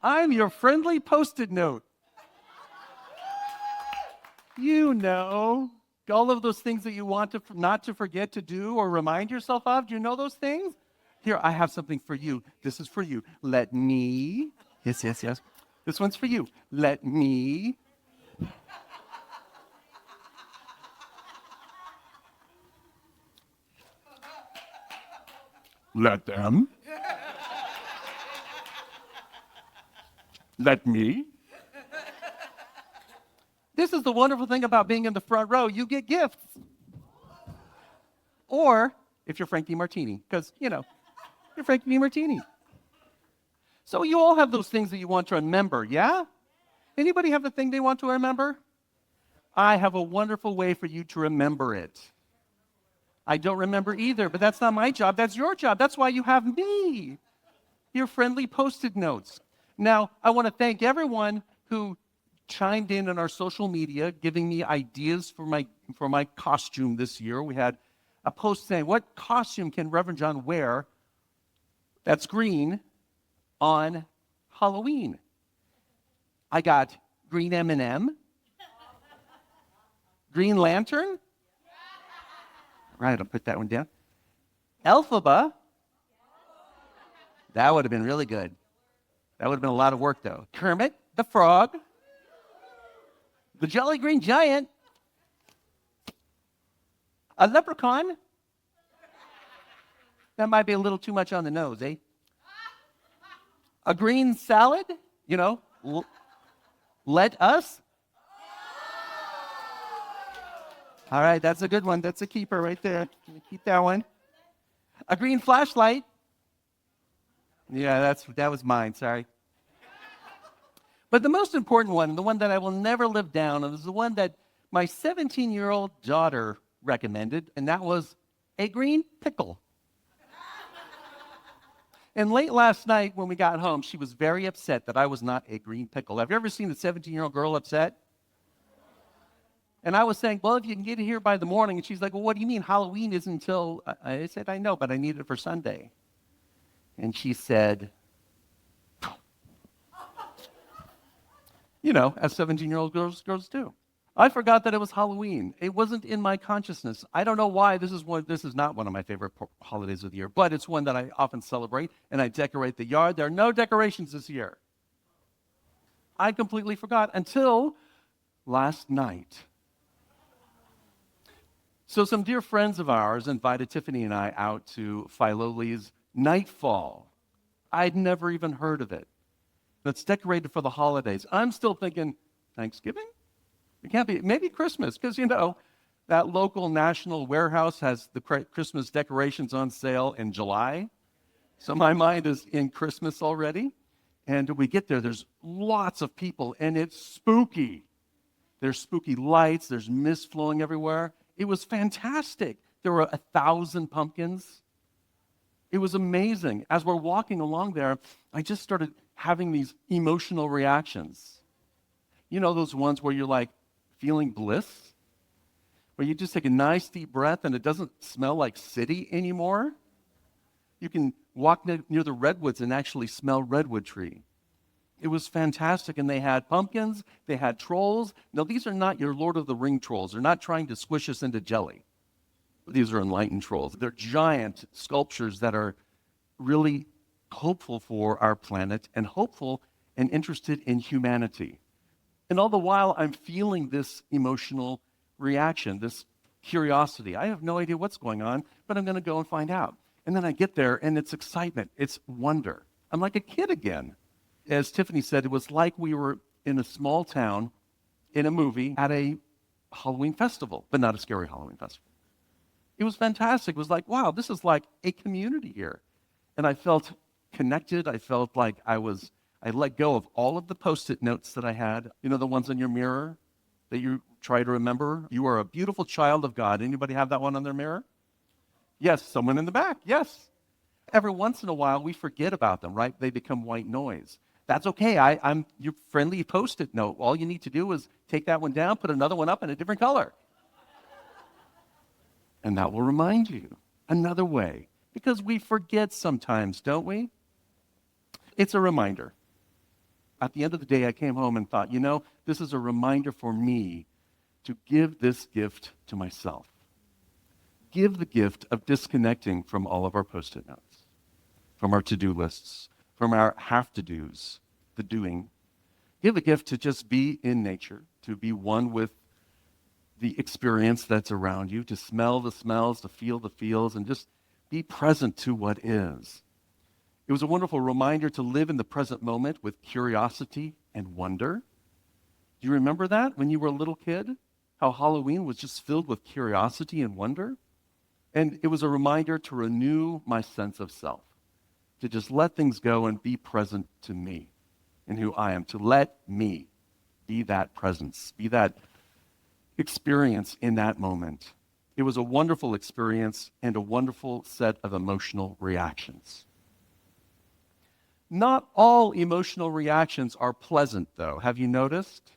I'm your friendly Post-it note. You know, all of those things that you want to not to forget to do or remind yourself of. Do you know those things? Here, I have something for you. This is for you. Let me. Yes, yes, yes. This one's for you. Let me. Let them. Let me. This is the wonderful thing about being in the front row. You get gifts. Or, if you're Frankie Martini, because, you're Frankie Martini. So you all have those things that you want to remember, yeah? Anybody have the thing they want to remember? I have a wonderful way for you to remember it. I don't remember either, but that's not my job. That's your job. That's why you have me, your friendly Post-it notes. Now, I want to thank everyone who chimed in on our social media, giving me ideas for my costume this year. We had a post saying, what costume can Reverend John wear that's green on Halloween? I got green M&M, Green Lantern. Right, I'll put that one down. Elphaba. That would have been really good. That would have been a lot of work, though. Kermit the Frog. The Jolly Green Giant. A leprechaun. That might be a little too much on the nose, eh? A green salad, let us. All right, that's a good one. That's a keeper right there. Keep that one. A green flashlight. Yeah, that was mine, sorry. But the most important one, the one that I will never live down, is the one that my 17-year-old daughter recommended, and that was a green pickle. And late last night when we got home, she was very upset that I was not a green pickle. Have you ever seen a 17-year-old girl upset? And I was saying, well, if you can get it here by the morning. And she's like, well, what do you mean? Halloween isn't until... I said, I know, but I need it for Sunday. And she said, as 17-year-old girls do. I forgot that it was Halloween. It wasn't in my consciousness. I don't know why. This is not one of my favorite holidays of the year, but it's one that I often celebrate, and I decorate the yard. There are no decorations this year. I completely forgot until last night. So some dear friends of ours invited Tiffany and I out to Filoli's Nightfall. I'd never even heard of it. That's decorated for the holidays. I'm still thinking, Thanksgiving? It can't be, maybe Christmas, because, that local national warehouse has the Christmas decorations on sale in July. So my mind is in Christmas already. And we get there, there's lots of people, and it's spooky. There's spooky lights, there's mist flowing everywhere. It was fantastic. There were 1,000 pumpkins. It was amazing. As we're walking along there, I just started having these emotional reactions. Those ones where you're like feeling bliss? Where you just take a nice deep breath and it doesn't smell like city anymore? You can walk near the redwoods and actually smell redwood tree. It was fantastic, and they had pumpkins, they had trolls. Now, these are not your Lord of the Ring trolls. They're not trying to squish us into jelly. These are enlightened trolls. They're giant sculptures that are really hopeful for our planet and hopeful and interested in humanity. And all the while, I'm feeling this emotional reaction, this curiosity. I have no idea what's going on, but I'm going to go and find out. And then I get there, and it's excitement. It's wonder. I'm like a kid again. As Tiffany said, it was like we were in a small town in a movie at a Halloween festival, but not a scary Halloween festival. It was fantastic. It was like, wow, this is like a community here. And I felt connected. I felt like I let go of all of the Post-it notes that I had, the ones on your mirror that you try to remember. You are a beautiful child of God. Anybody have that one on their mirror? Yes, someone in the back, yes. Every once in a while, we forget about them, right? They become white noise. That's okay. I'm your friendly Post-it note. All you need to do is take that one down, put another one up in a different color. And that will remind you another way. Because we forget sometimes, don't we? It's a reminder. At the end of the day, I came home and thought, this is a reminder for me to give this gift to myself. Give the gift of disconnecting from all of our Post-it notes, from our to-do lists, from our have-to-dos, the doing. Give a gift to just be in nature, to be one with the experience that's around you, to smell the smells, to feel the feels, and just be present to what is. It was a wonderful reminder to live in the present moment with curiosity and wonder. Do you remember that when you were a little kid? How Halloween was just filled with curiosity and wonder? And it was a reminder to renew my sense of self, to just let things go and be present to me and who I am, to let me be that presence, be that experience in that moment. It was a wonderful experience and a wonderful set of emotional reactions. Not all emotional reactions are pleasant, though. Have you noticed?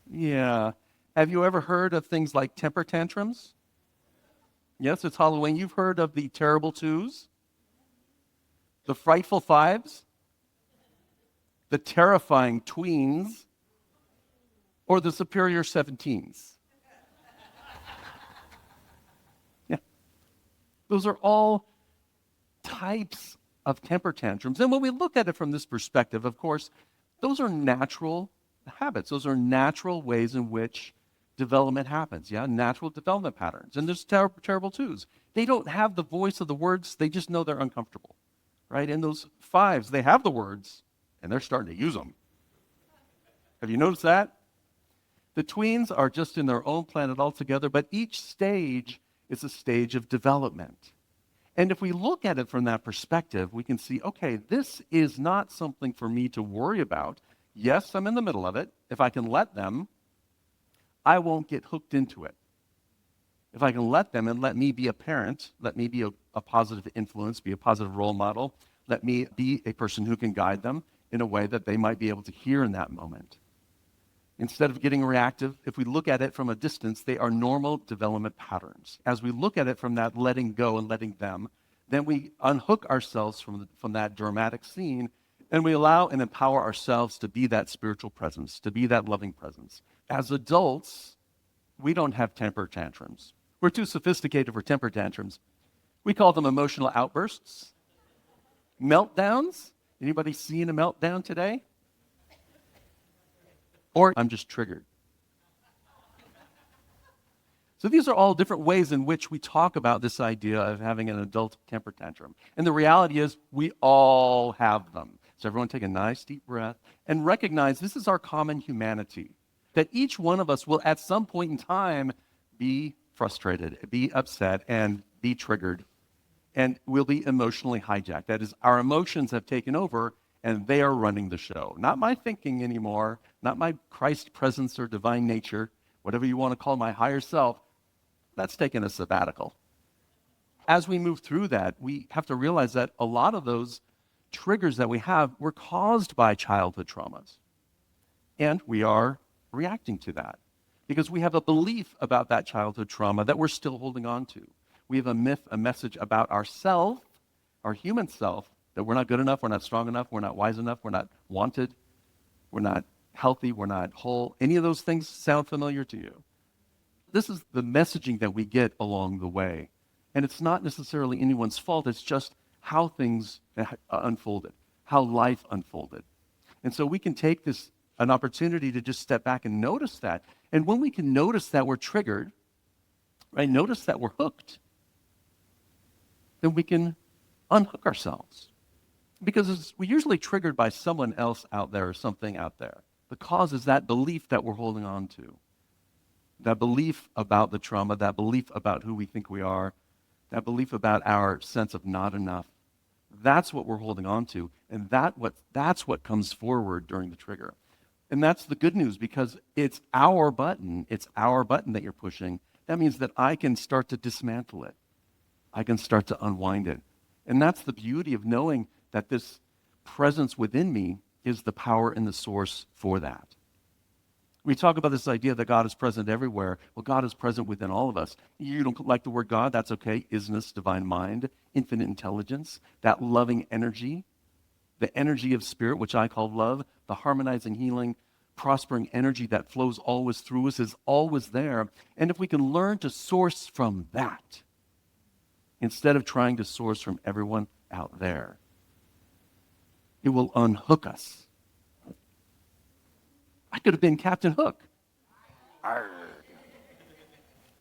Yeah. Have you ever heard of things like temper tantrums? Yes, it's Halloween. You've heard of the terrible twos, the frightful fives, the terrifying tweens, or the superior 17s. Yeah. Those are all types of temper tantrums. And when we look at it from this perspective, of course, those are natural habits. Those are natural ways in which development happens. Yeah, natural development patterns. And there's terrible twos. They don't have the voice of the words. They just know they're uncomfortable, right? And those fives, they have the words, and they're starting to use them. Have you noticed that? The tweens are just in their own planet altogether, but each stage is a stage of development. And if we look at it from that perspective, we can see, okay, this is not something for me to worry about. Yes, I'm in the middle of it. If I can let them, I won't get hooked into it. If I can let them and let me be a parent, let me be a positive influence, be a positive role model, let me be a person who can guide them in a way that they might be able to hear in that moment. Instead of getting reactive, if we look at it from a distance, they are normal development patterns. As we look at it from that letting go and letting them, then we unhook ourselves from that dramatic scene, and we allow and empower ourselves to be that spiritual presence, to be that loving presence. As adults, we don't have temper tantrums. We're too sophisticated for temper tantrums. We call them emotional outbursts, meltdowns. Anybody seen a meltdown today? Or I'm just triggered. So these are all different ways in which we talk about this idea of having an adult temper tantrum. And the reality is we all have them. So everyone take a nice deep breath and recognize this is our common humanity. That each one of us will at some point in time be frustrated, be upset, and be triggered. And will be emotionally hijacked. That is, our emotions have taken over and they are running the show. Not my thinking anymore, not my Christ presence or divine nature, whatever you want to call my higher self. That's taken a sabbatical. As we move through that, we have to realize that a lot of those triggers that we have were caused by childhood traumas. And we are reacting to that because we have a belief about that childhood trauma that we're still holding on to. We have a myth, a message about ourself, our human self, that we're not good enough, we're not strong enough, we're not wise enough, we're not wanted, we're not healthy, we're not whole. Any of those things sound familiar to you? This is the messaging that we get along the way. And it's not necessarily anyone's fault, it's just how things unfolded, how life unfolded. And so we can take this, an opportunity to just step back and notice that. And when we can notice that we're triggered, right, notice that we're hooked, then we can unhook ourselves. Because we're usually triggered by someone else out there or something out there. The cause is that belief that we're holding on to. That belief about the trauma, that belief about who we think we are, that belief about our sense of not enough. That's what we're holding on to. And that's what comes forward during the trigger. And that's the good news because it's our button. It's our button that you're pushing. That means that I can start to dismantle it. I can start to unwind it. And that's the beauty of knowing that this presence within me is the power and the source for that. We talk about this idea that God is present everywhere. Well, God is present within all of us. You don't like the word God, that's okay. Isness, divine mind, infinite intelligence, that loving energy the energy of spirit, which I call love, the harmonizing, healing, prospering energy that flows always through us is always there. And if we can learn to source from that, instead of trying to source from everyone out there, it will unhook us. I could have been Captain Hook. Arr.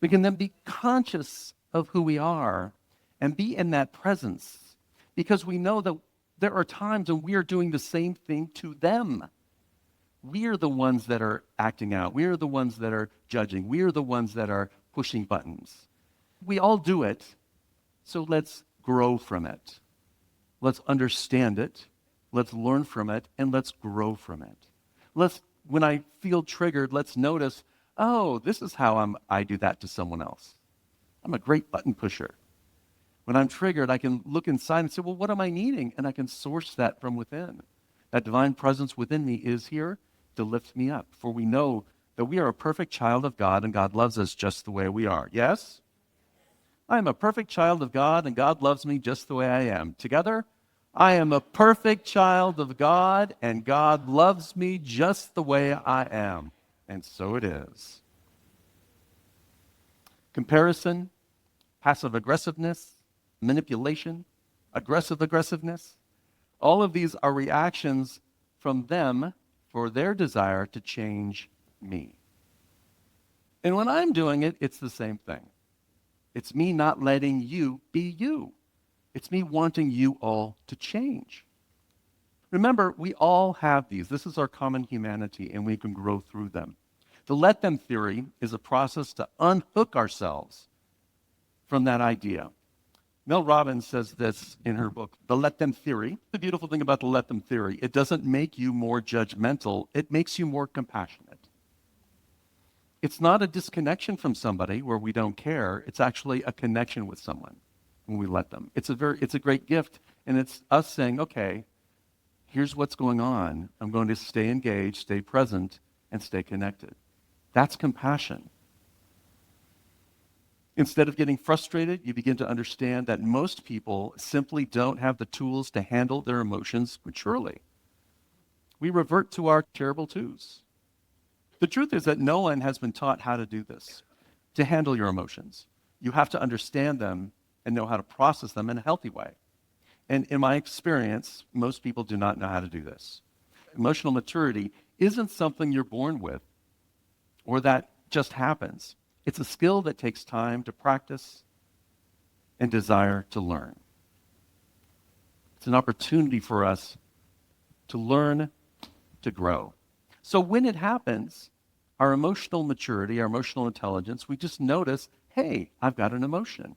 We can then be conscious of who we are and be in that presence, because we know that there are times when we are doing the same thing to them. We are the ones that are acting out. We are the ones that are judging. We are the ones that are pushing buttons. We all do it, so let's grow from it. Let's understand it. Let's learn from it, and let's grow from it. When I feel triggered, let's notice, oh, this is how I do that to someone else. I'm a great button pusher. When I'm triggered, I can look inside and say, well, what am I needing? And I can source that from within. That divine presence within me is here to lift me up. For we know that we are a perfect child of God, and God loves us just the way we are. Yes? I am a perfect child of God, and God loves me just the way I am. Together, I am a perfect child of God, and God loves me just the way I am. And so it is. Comparison, passive aggressiveness, manipulation, aggressiveness, all of these are reactions from them for their desire to change me. And when I'm doing it, it's the same thing. It's me not letting you be you. It's me wanting you all to change. Remember, we all have these. This is our common humanity, and we can grow through them. The let them theory is a process to unhook ourselves from that idea. Mel Robbins says this in her book, The Let Them Theory. The beautiful thing about the let them theory, it doesn't make you more judgmental. It makes you more compassionate. It's not a disconnection from somebody where we don't care. It's actually a connection with someone when we let them. It's a great gift, and it's us saying, okay, here's what's going on. I'm going to stay engaged, stay present, and stay connected. That's compassion. Instead of getting frustrated, you begin to understand that most people simply don't have the tools to handle their emotions maturely. We revert to our terrible twos. The truth is that no one has been taught how to do this, to handle your emotions. You have to understand them and know how to process them in a healthy way. And in my experience, most people do not know how to do this. Emotional maturity isn't something you're born with or that just happens. It's a skill that takes time to practice and desire to learn. It's an opportunity for us to learn, to grow. So when it happens, our emotional maturity, our emotional intelligence, we just notice, hey, I've got an emotion.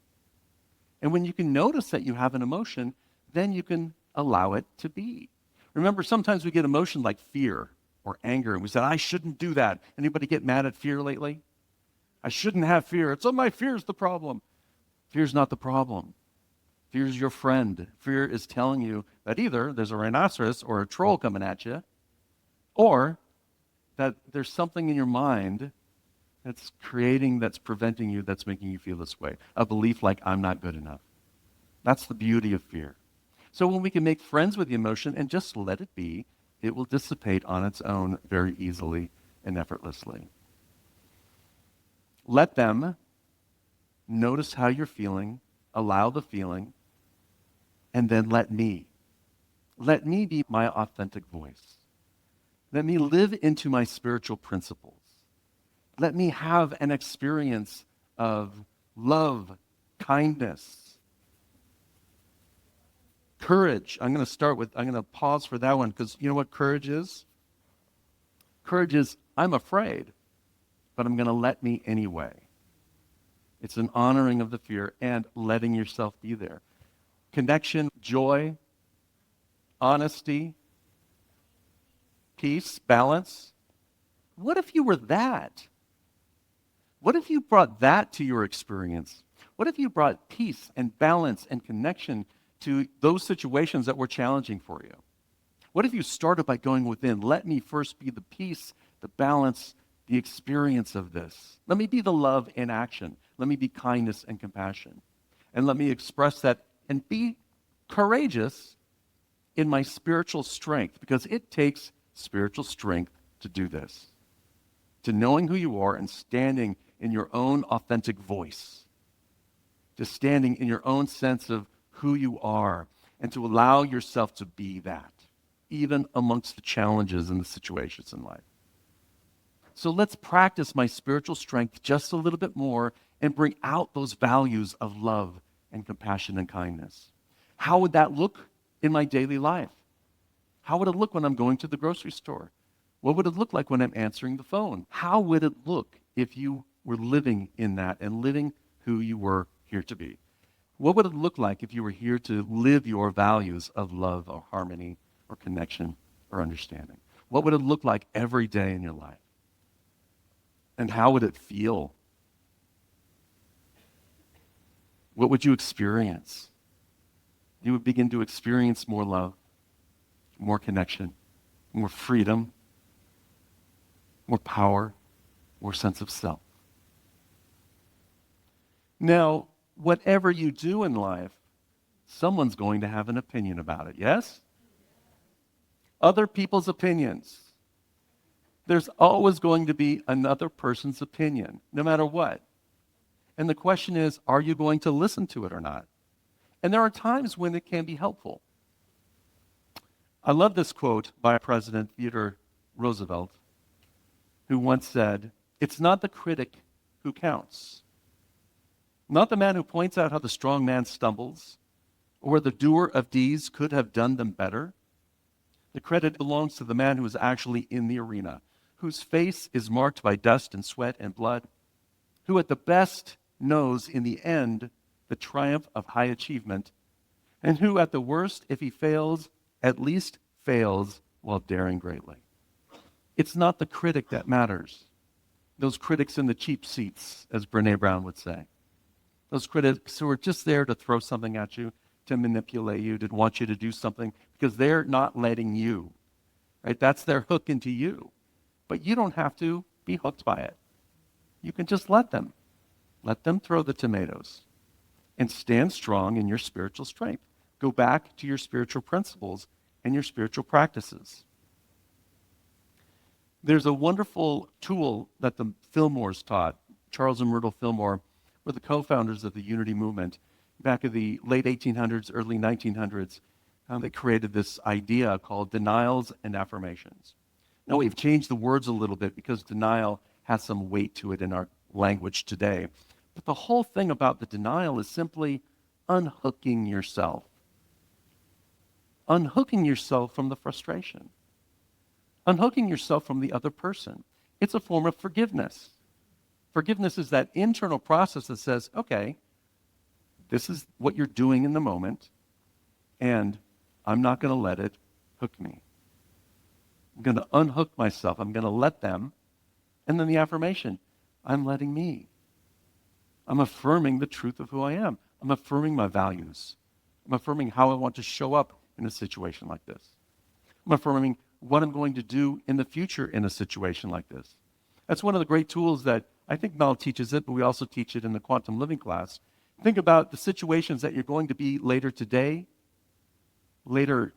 And when you can notice that you have an emotion, then you can allow it to be. Remember, sometimes we get emotion like fear or anger, and we say, I shouldn't do that. Anybody get mad at fear lately? I shouldn't have fear. It's my fear's the problem. Fear's not the problem. Fear's your friend. Fear is telling you that either there's a rhinoceros or a troll coming at you, or that there's something in your mind that's preventing you, that's making you feel this way. A belief like, I'm not good enough. That's the beauty of fear. So when we can make friends with the emotion and just let it be, it will dissipate on its own very easily and effortlessly. Let them notice how you're feeling, allow the feeling, and then let me. Let me be my authentic voice. Let me live into my spiritual principles. Let me have an experience of love, kindness, courage. I'm going to pause for that one, because you know what courage is? Courage is, I'm afraid, but I'm going to let me anyway. It's an honoring of the fear and letting yourself be there. Connection, joy, honesty, peace, balance. What if you were that? What if you brought that to your experience? What if you brought peace and balance and connection to those situations that were challenging for you? What if you started by going within? Let me first be the peace, the balance, the experience of this. Let me be the love in action. Let me be kindness and compassion. And let me express that and be courageous in my spiritual strength, because it takes spiritual strength to do this, to knowing who you are and standing in your own authentic voice, to standing in your own sense of who you are, and to allow yourself to be that, even amongst the challenges and the situations in life. So let's practice my spiritual strength just a little bit more and bring out those values of love and compassion and kindness. How would that look in my daily life? How would it look when I'm going to the grocery store? What would it look like when I'm answering the phone? How would it look if you were living in that and living who you were here to be? What would it look like if you were here to live your values of love or harmony or connection or understanding? What would it look like every day in your life? And how would it feel? What would you experience? You would begin to experience more love, more connection, more freedom, more power, more sense of self. Now, whatever you do in life, someone's going to have an opinion about it, yes? Other people's opinions. There's always going to be another person's opinion, no matter what. And the question is, are you going to listen to it or not? And there are times when it can be helpful. I love this quote by President Theodore Roosevelt, who once said, "It's not the critic who counts, not the man who points out how the strong man stumbles, or where the doer of deeds could have done them better. The credit belongs to the man who is actually in the arena, whose face is marked by dust and sweat and blood, who at the best knows in the end the triumph of high achievement, and who at the worst, if he fails, at least fails while daring greatly." It's not the critic that matters. Those critics in the cheap seats, as Brene Brown would say. Those critics who are just there to throw something at you, to manipulate you, to want you to do something, because they're not letting you. Right? That's their hook into you. But you don't have to be hooked by it. You can just let them. Let them throw the tomatoes. And stand strong in your spiritual strength. Go back to your spiritual principles and your spiritual practices. There's a wonderful tool that the Fillmores taught. Charles and Myrtle Fillmore were the co-founders of the Unity movement. Back in the late 1800s, early 1900s, they created this idea called denials and affirmations. Now, we've changed the words a little bit because denial has some weight to it in our language today. But the whole thing about the denial is simply unhooking yourself. Unhooking yourself from the frustration. Unhooking yourself from the other person. It's a form of forgiveness. Forgiveness is that internal process that says, okay, this is what you're doing in the moment, and I'm not going to let it hook me. I'm going to unhook myself. I'm going to let them. And then the affirmation, I'm letting me. I'm affirming the truth of who I am. I'm affirming my values. I'm affirming how I want to show up in a situation like this. I'm affirming what I'm going to do in the future in a situation like this. That's one of the great tools that I think Mel teaches it, but we also teach it in the quantum living class. Think about the situations that you're going to be later today, later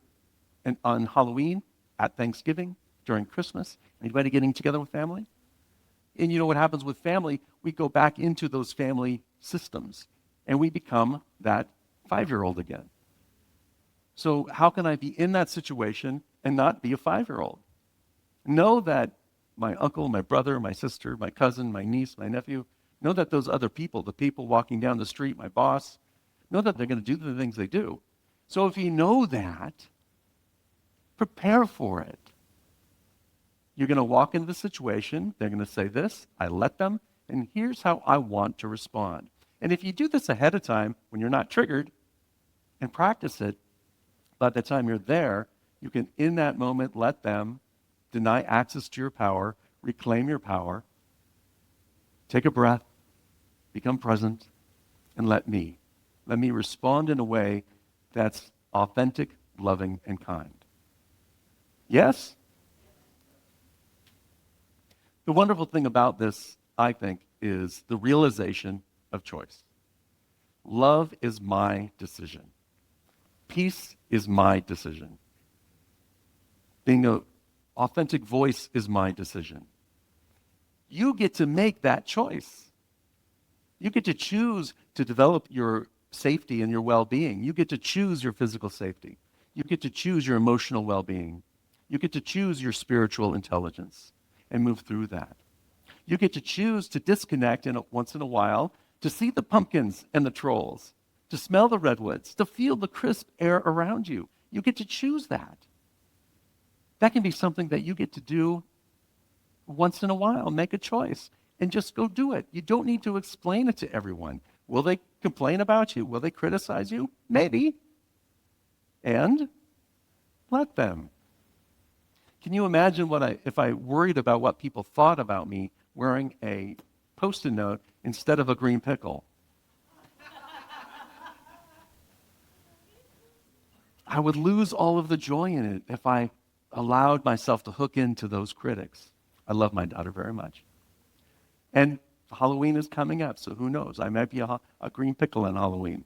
on Halloween, at Thanksgiving, during Christmas. Anybody getting together with family? And you know what happens with family? We go back into those family systems, and we become that 5-year-old again. So how can I be in that situation and not be a 5-year-old? Know that my uncle, my brother, my sister, my cousin, my niece, my nephew, know that those other people, the people walking down the street, my boss, know that they're going to do the things they do. So if you know that, prepare for it. You're going to walk into the situation, they're going to say this, I let them, and here's how I want to respond. And if you do this ahead of time, when you're not triggered, and practice it, by the time you're there, you can, in that moment, let them deny access to your power, reclaim your power, take a breath, become present, and let me respond in a way that's authentic, loving, and kind. Yes? The wonderful thing about this, I think, is the realization of choice. Love is my decision. Peace is my decision. Being an authentic voice is my decision. You get to make that choice. You get to choose to develop your safety and your well-being. You get to choose your physical safety. You get to choose your emotional well-being. You get to choose your spiritual intelligence and move through that. You get to choose to disconnect once in a while, to see the pumpkins and the trolls, to smell the redwoods, to feel the crisp air around you. You get to choose that. That can be something that you get to do once in a while. Make a choice and just go do it. You don't need to explain it to everyone. Will they complain about you? Will they criticize you? Maybe. And let them. Can you imagine if I worried about what people thought about me wearing a Post-it note instead of a green pickle? I would lose all of the joy in it if I allowed myself to hook into those critics. I love my daughter very much. And Halloween is coming up, so who knows? I might be a green pickle on Halloween.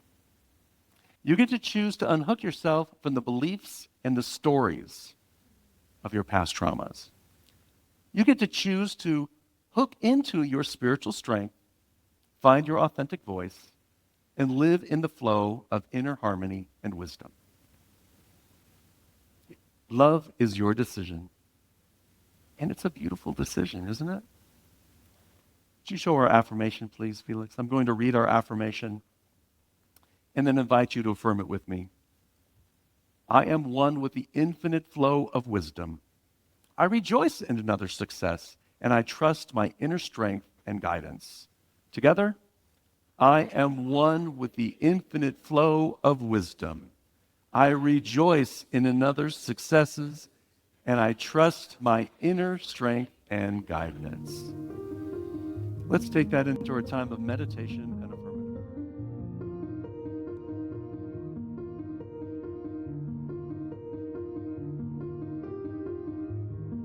You get to choose to unhook yourself from the beliefs and the stories of your past traumas. You get to choose to hook into your spiritual strength, find your authentic voice, and live in the flow of inner harmony and wisdom. Love is your decision. And it's a beautiful decision, isn't it? Would you show our affirmation, please, Felix? I'm going to read our affirmation and then invite you to affirm it with me. I am one with the infinite flow of wisdom. I rejoice in another's success, and I trust my inner strength and guidance. Together, I am one with the infinite flow of wisdom. I rejoice in another's successes, and I trust my inner strength and guidance. Let's take that into our time of meditation.